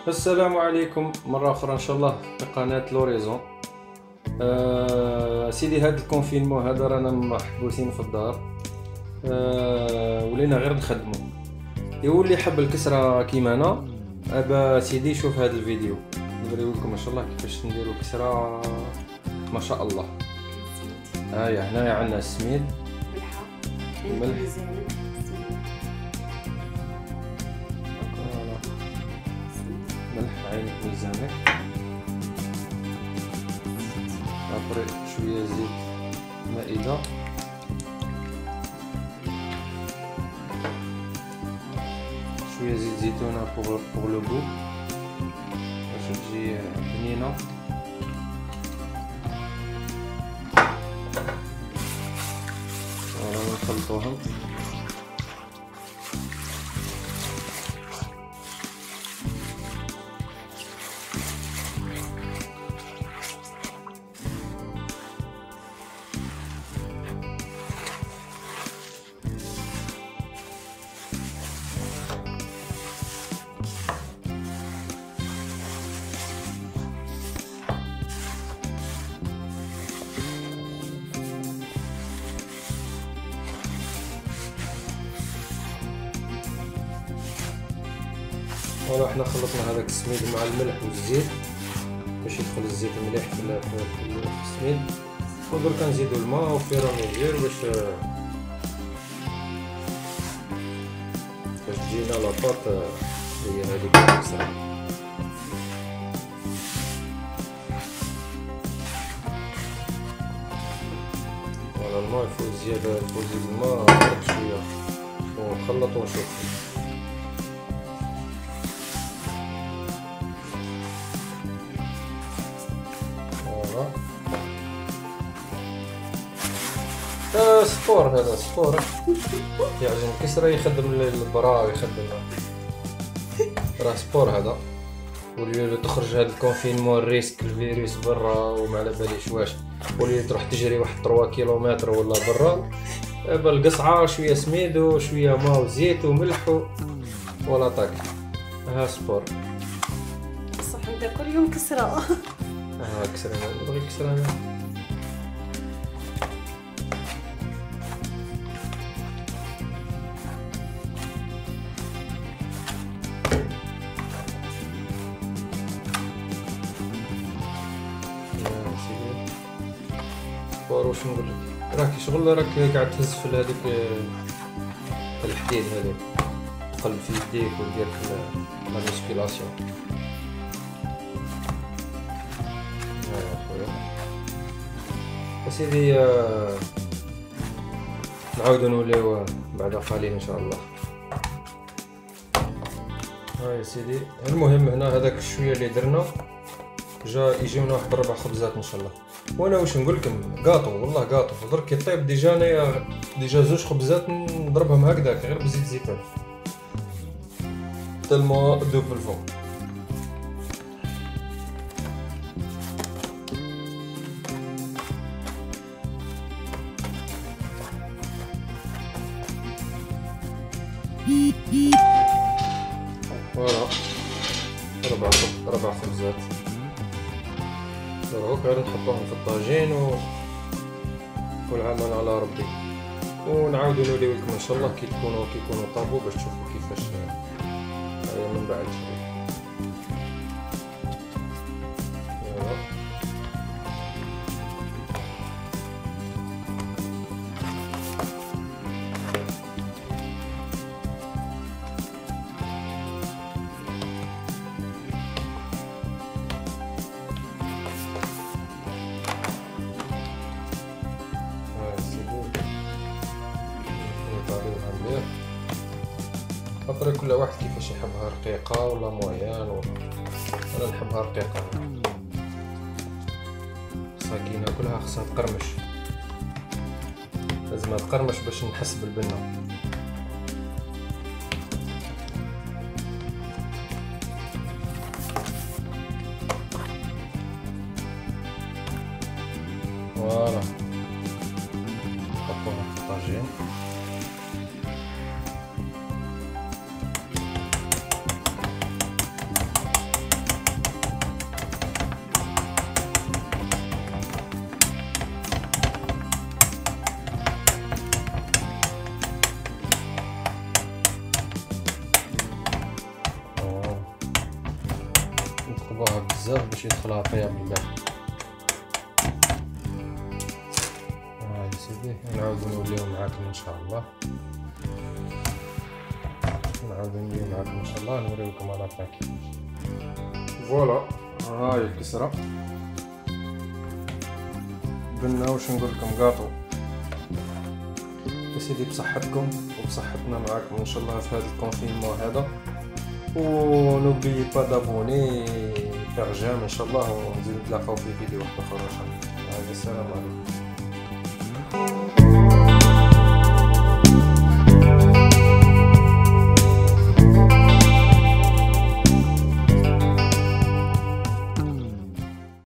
السلام عليكم مرة أخرى إن شاء الله في قناة لوريزون. سيدي هاد الكونفينمون هذا رانا محبوسين في الدار. ولينا غير نخدمو. يولي حب الكسرة كيما أنا أبا سيدي شوف هاد الفيديو نوريولكم إن شاء الله كيفاش نديرو كسرة ما شاء الله. هيا هنايا عندنا السميد، الملح، ملح عين ميزانك، ابري شويه زيت مائده، شويه زيت زيتونه بوغ لو بو باش تجي بنينه. فوالا نخلطوهم. فوالا حنا خلطنا هذاك السميد مع الملح والزيت باش يدخل الزيت مليح في السميد، ودركا نزيدو الماء وفيرا ميزير باش تجينا لاباط هي هذيك الكسرة. فوالا الماء يفوت زيادة، يفوت زيد الماء برك شوية ونخلط ونشوف. سبور هذا سبور يعجن الكسرة، يخدم البرا ويخدم راه سبور هذا. ولي تخرج هذا الكونفينمون الريسك الفيروس برا وما على باليش واش، ولي تروح تجري واحد 3 كيلومتر ولا برا بالقصعة شوية سميد وشوية ماء وزيت وملح ولا طاق. ها سبور صح. انت كل يوم كسرة. كسرة نبغي كسرة أنا. واش نقول لك، راك شغل راك قاعد تهز في هذيك الحديد هذاك، تقلب في يديك ودير في لا ميسكيلاسيون. يا خويا اسيدي نعاودو نوليو بعد قليل ان شاء الله. ها يا سيدي المهم هنا هذاك الشويه اللي درنا جا يجيونا واحد 4 خبزات ان شاء الله. وانا واش نقول لكم قاطو والله قاطو درك يطيب ديجا. انايا ديجا 2 خبزات نضربهم هكذاك غير بزيت زيتون تالمو دوب في الفوق. فوالا 4 خبزات دروك غير نحطوهم في الطاجين والعمل على ربي، ونعاودو نوريو لكم ان شاء الله كي يكونوا طابو باش تشوفوا كيفاش هاي من بعد شويه. خاطر كل واحد كيفاش يحبها رقيقة ولا مويان انا نحبها رقيقة. خصها كي ناكلها خصها تقرمش، لازم تقرمش باش نحس بالبنة. فوالا نحطوها في الطاجين. بزاف باش يدخلها طياب الكاع. يا سيدي نعاود نوليو معاكم ان شاء الله، ان شاء الله نوريكم على كيفاش. فوالا هاي الكسرة بنا واش نقول لكم كاطو يا سيدي بصحتكم وبصحتنا معاكم ان شاء الله في هذا الكونفينمون هذا. ونوبلي با دابوني فيغ جيم ان شاء الله، ونزيدو نتلاقاو في فيديو واحد اخر ان شاء الله. السلام عليكم.